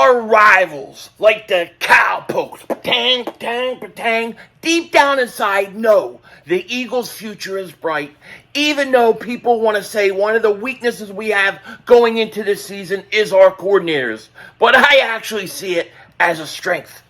our rivals, like the Cowboys, patang, patang, patang, deep down inside know the Eagles' future is bright, even though people want to say one of the weaknesses we have going into this season is our coordinators. But I actually see it as a strength.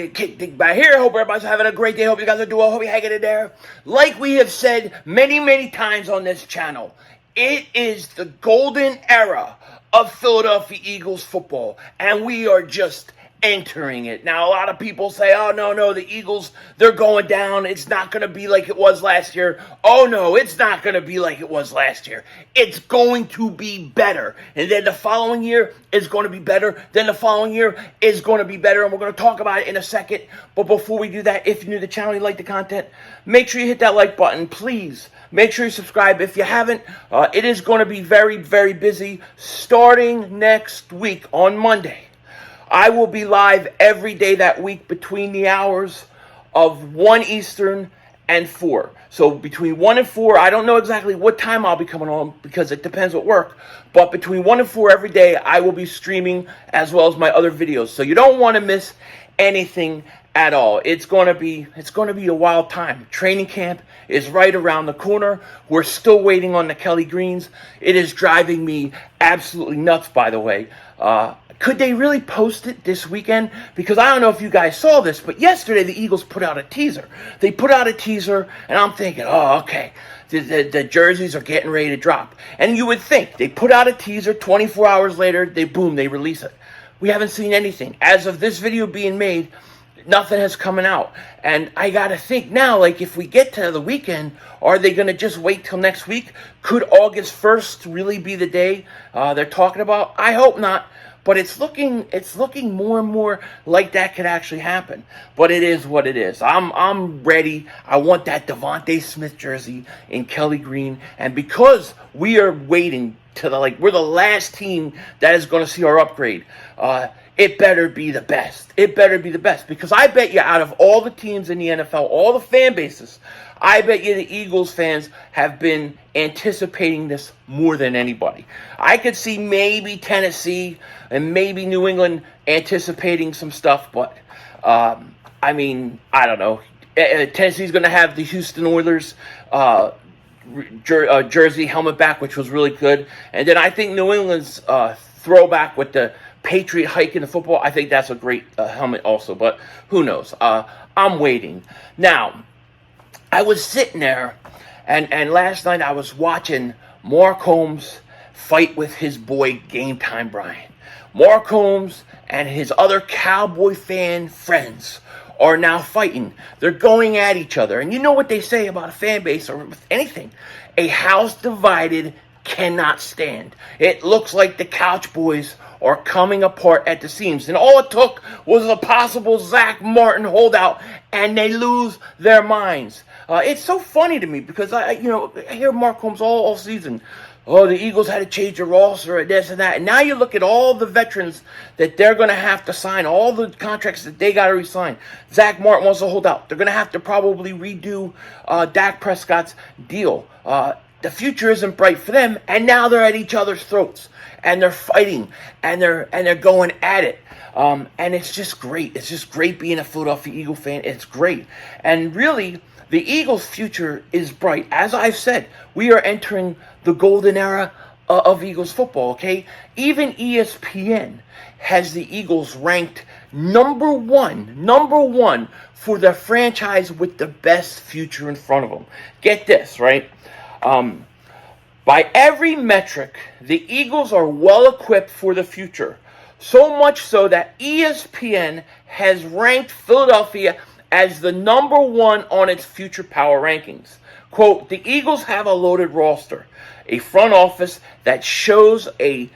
Dingbat here. Hope everybody's having a great day. Hope you guys are doing well. Hope you're hanging in there. Like we have said many times on this channel, it is the golden era of Philadelphia Eagles football, and we are just entering it. Now, a lot of people say, oh, no, the Eagles, they're going down. It's not going to be like it was last year. Oh, no, it's not going to be like it was last year. It's going to be better. And then the following year is going to be better. Then the following year is going to be better. And we're going to talk about it in a second. But before we do that, if you're new to the channel, you like the content, make sure you hit that like button, please. Make sure you subscribe if you haven't. It is going to be very busy starting next week on Monday. I will be live every day that week between the hours of 1 Eastern and 4. So between 1 and 4, I don't know exactly what time I'll be coming on because it depends what work. But between 1 and 4 every day, I will be streaming as well as my other videos. So you don't want to miss anything at all. It's going to be a wild time. Training camp is right around the corner. We're still waiting on the Kelly Greens. It is driving me absolutely nuts, by the way. Could they really post it this weekend? Because I don't know if you guys saw this, but yesterday the Eagles put out a teaser. They put out a teaser, and I'm thinking, oh, okay, the jerseys are getting ready to drop. And you would think they put out a teaser, 24 hours later, they release it. We haven't seen anything. As of this video being made, nothing has come out. And I got to think now, like, if we get to the weekend, are they going to just wait till next week? Could August 1st really be the day they're talking about? I hope not. But it's looking more and more like that could actually happen. But it is what it is. I'm ready. I want that Devontae Smith jersey in Kelly Green. And because we are waiting to we're the last team that is going to see our upgrade. It better be the best. It better be the best. Because I bet you out of all the teams in the NFL, all the fan bases, I bet you the Eagles fans have been anticipating this more than anybody. I could see maybe Tennessee and maybe New England anticipating some stuff, but I mean, I don't know. Tennessee's going to have the Houston Oilers jersey helmet back, which was really good. And then I think New England's throwback with the Patriot hike in the football, I think that's a great helmet also, but who knows? I'm waiting. Now, I was sitting there, and last night I was watching Mark Holmes fight with his boy Game Time Brian. Mark Holmes and his other Cowboy fan friends are now fighting. They're going at each other. And you know what they say about a fan base or anything. A house divided cannot stand. It looks like the COUCHBOYS are coming apart at the seams. And all it took was a possible Zach Martin holdout, and they lose their minds. It's so funny to me because I hear Mark Holmes all season. Oh, the Eagles had to change their roster and this and that. And now you look at all the veterans that they're going to have to sign, all the contracts that they got to re-sign. Zach Martin wants to hold out. They're going to have to probably redo Dak Prescott's deal. The future isn't bright for them, and now they're at each other's throats, and they're fighting, and they're going at it. And it's just great. It's just great being a Philadelphia Eagle fan. It's great. And really, the Eagles' future is bright. As I've said, we are entering the golden era of Eagles football, okay? Even ESPN has the Eagles ranked number one for the franchise with the best future in front of them. Get this, right? By every metric, the Eagles are well equipped for the future. So much so that ESPN has ranked Philadelphia as the number one on its future power rankings. Quote, the Eagles have a loaded roster, a front office that shows a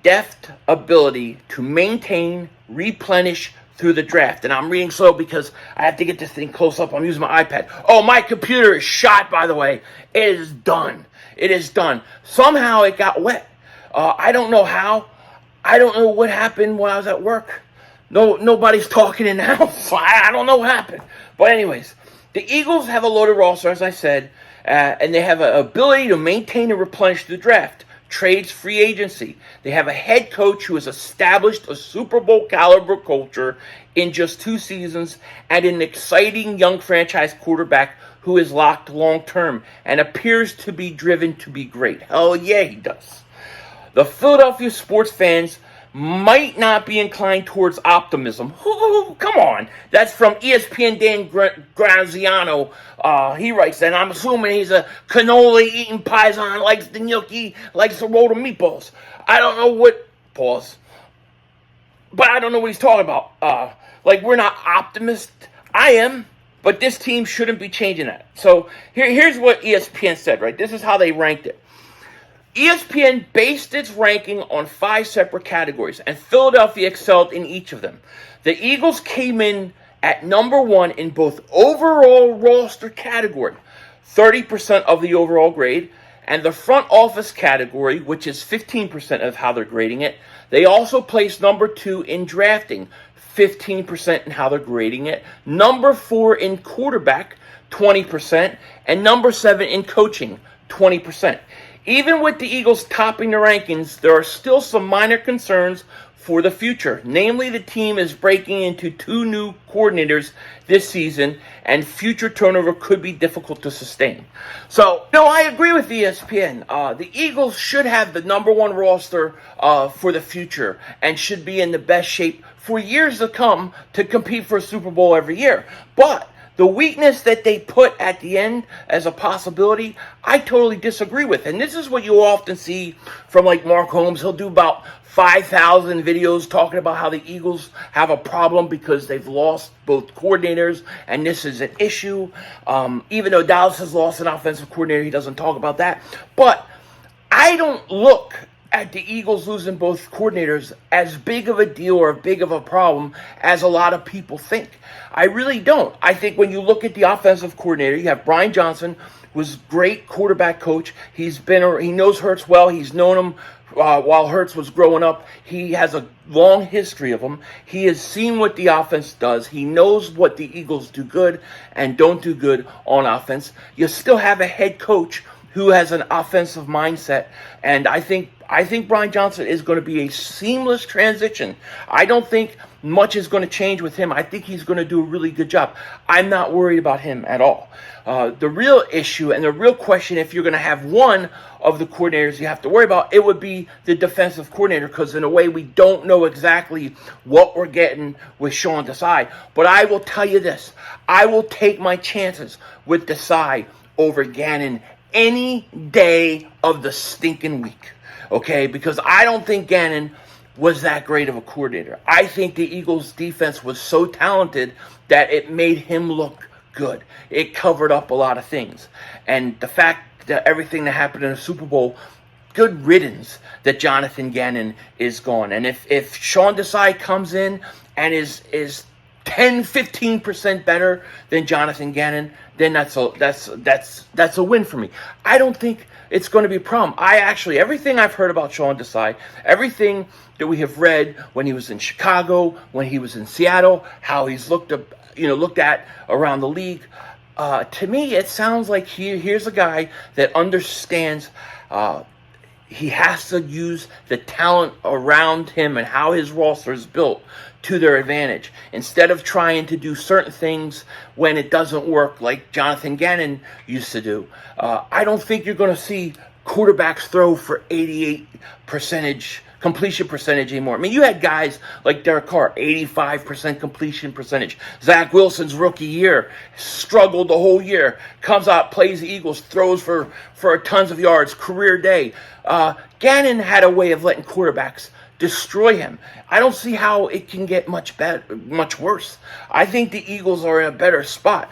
deft ability to maintain, replenish through the draft. And I'm reading slow because I have to get this thing close up. I'm using my iPad. Oh, my computer is shot, by the way. It is done. It is done. Somehow it got wet. I don't know how. I don't know what happened when I was at work. No, nobody's talking in the house. So I don't know what happened. But anyways, the Eagles have a loaded roster, as I said, and they have an ability to maintain and replenish the draft, trades, free agency. They have a head coach who has established a Super Bowl caliber culture in just 2 seasons, and an exciting young franchise quarterback who is locked long term and appears to be driven to be great. Hell yeah, he does. The Philadelphia sports fans might not be inclined towards optimism. Come on. That's from ESPN Dan Graziano. He writes that. I'm assuming he's a cannoli-eating paisan, likes the gnocchi, likes the roll of meatballs. I don't know what... Pause. But I don't know what he's talking about. We're not optimists. I am. But this team shouldn't be changing that. So here's what ESPN said, right? This is how they ranked it. ESPN based its ranking on 5 separate categories, and Philadelphia excelled in each of them. The Eagles came in at number 1 in both overall roster category, 30% of the overall grade, and the front office category, which is 15% of how they're grading it. They also placed number 2 in drafting, 15% in how they're grading it, number 4 in quarterback, 20%, and number 7 in coaching, 20%. Even with the Eagles topping the rankings, there are still some minor concerns for the future. Namely, the team is breaking into 2 new coordinators this season, and future turnover could be difficult to sustain. So, no, I agree with ESPN. The Eagles should have the number 1 roster for the future and should be in the best shape for years to come to compete for a Super Bowl every year. But the weakness that they put at the end as a possibility, I totally disagree with. And this is what you often see from Mark Holmes. He'll do about 5,000 videos talking about how the Eagles have a problem because they've lost both coordinators, and this is an issue. Even though Dallas has lost an offensive coordinator, he doesn't talk about that. But I don't look at the Eagles losing both coordinators as big of a deal or big of a problem as a lot of people think. I really don't. I think when you look at the offensive coordinator, you have Brian Johnson, who's a great quarterback coach. He knows Hurts well. He's known him while Hurts was growing up. He has a long history of him. He has seen what the offense does. He knows what the Eagles do good and don't do good on offense. You still have a head coach who has an offensive mindset, and I think Brian Johnson is going to be a seamless transition. I don't think much is going to change with him. I think he's going to do a really good job. I'm not worried about him at all. The real issue and the real question, if you're going to have one of the coordinators you have to worry about, it would be the defensive coordinator, because in a way we don't know exactly what we're getting with Sean Desai. But I will tell you this. I will take my chances with Desai over Gannon any day of the stinking week, okay? Because I don't think Gannon was that great of a coordinator. I think the Eagles' defense was so talented that it made him look good. It covered up a lot of things. And the fact that everything that happened in the Super Bowl, good riddance that Jonathan Gannon is gone. And if Sean Desai comes in and is 10-15% better than Jonathan Gannon, then that's a win for me. I don't think it's going to be a problem. Everything I've heard about Sean Desai, everything that we have read when he was in Chicago, when he was in Seattle, how he's looked at around the league, to me it sounds like here's a guy that understands he has to use the talent around him and how his roster is built to their advantage, instead of trying to do certain things when it doesn't work like Jonathan Gannon used to do. I don't think you're going to see quarterbacks throw for 88% completion percentage anymore. I mean, you had guys like Derek Carr, 85% completion percentage. Zach Wilson's rookie year struggled the whole year. Comes out, plays the Eagles, throws for tons of yards, career day. Gannon had a way of letting quarterbacks destroy him. I don't see how it can get much worse. I think the Eagles are in a better spot.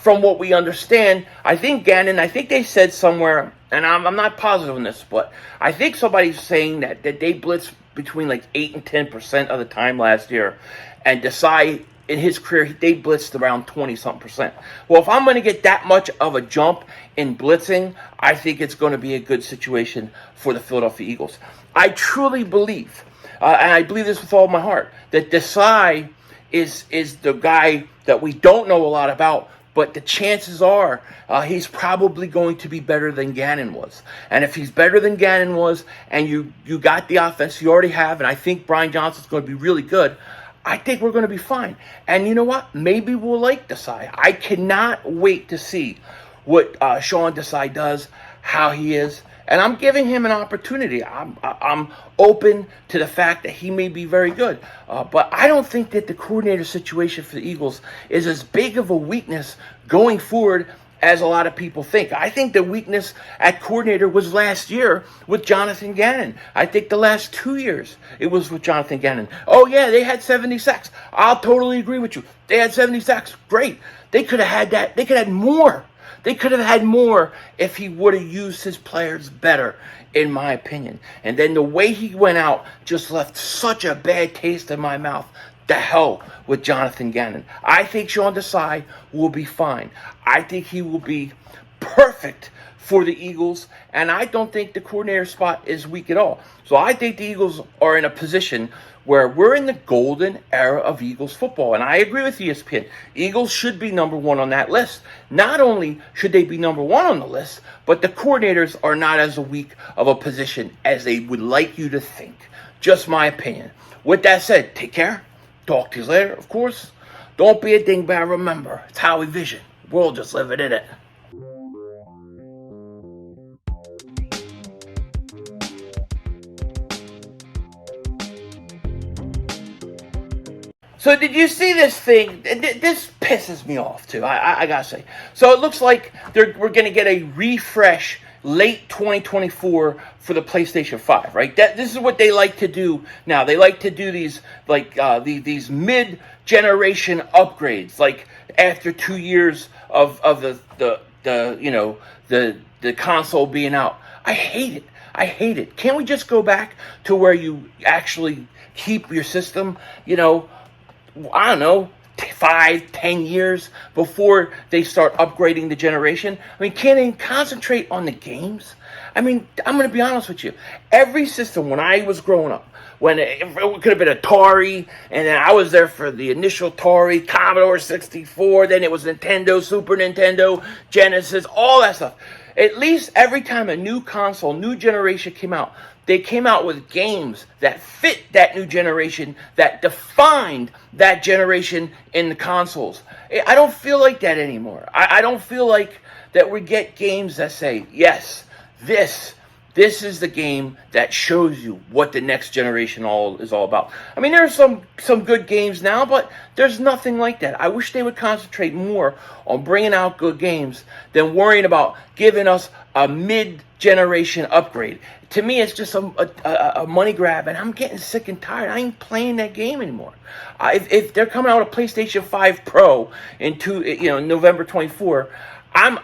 From what we understand, I think they said somewhere, and I'm not positive on this, but I think somebody's saying that they blitzed between 8 and 10% of the time last year, and Desai, in his career, they blitzed around 20-something%. Well, if I'm going to get that much of a jump in blitzing, I think it's going to be a good situation for the Philadelphia Eagles. I truly believe and I believe this with all my heart, that Desai is the guy that we don't know a lot about, but the chances are he's probably going to be better than Gannon was. And if he's better than Gannon was, and you got the offense you already have, and I think Brian Johnson's going to be really good, I think we're going to be fine. And you know what? Maybe we'll like Desai. I cannot wait to see what Sean Desai does, how he is. And I'm giving him an opportunity. I'm open to the fact that he may be very good. But I don't think that the coordinator situation for the Eagles is as big of a weakness going forward as a lot of people think. I think the weakness at coordinator was last year with Jonathan Gannon. I think the last 2 years it was with Jonathan Gannon. Oh, yeah, they had 70 sacks. I'll totally agree with you. They had 70 sacks. Great. They could have had that. They could have had more. They could have had more if he would have used his players better, in my opinion. And then the way he went out just left such a bad taste in my mouth. The hell with Jonathan Gannon. I think Sean Desai will be fine. I think he will be perfect for the Eagles, and I don't think the coordinator spot is weak at all. So I think the Eagles are in a position where we're in the golden era of Eagles football. And I agree with ESPN. Eagles should be number one on that list. Not only should they be number one on the list, but the coordinators are not as weak of a position as they would like you to think. Just my opinion. With that said, take care. Talk to you later, of course. Don't be a dingbat. Remember, it's how we vision. We're just living in it. So did you see this thing? This pisses me off too. I gotta say. So it looks like we're gonna get a refresh late 2024 for the PlayStation 5, right? This is what they like to do now. They like to do these these mid-generation upgrades, like after 2 years of the console being out. I hate it. I hate it. Can't we just go back to where you actually keep your system, I don't know, 5-10 years before they start upgrading the generation? I mean, can't they concentrate on the games? I mean, I'm going to be honest with you. Every system when I was growing up, when it could have been Atari, and then I was there for the initial Atari, Commodore 64, then it was Nintendo, Super Nintendo, Genesis, all that stuff. At least every time a new console, new generation came out, they came out with games that fit that new generation, that defined that generation in the consoles. I don't feel like that anymore. I don't feel like that we get games that say, yes, this is the game that shows you what the next generation is all about. I mean, there's some good games now, but there's nothing like that. I wish they would concentrate more on bringing out good games than worrying about giving us a mid-generation upgrade. To me, it's just a money grab, and I'm getting sick and tired. I ain't playing that game anymore. If they're coming out with a PlayStation 5 Pro in November 24, I'm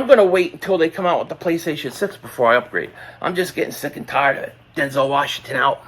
going to wait until they come out with the PlayStation 6 before I upgrade. I'm just getting sick and tired of it. Denzel Washington out.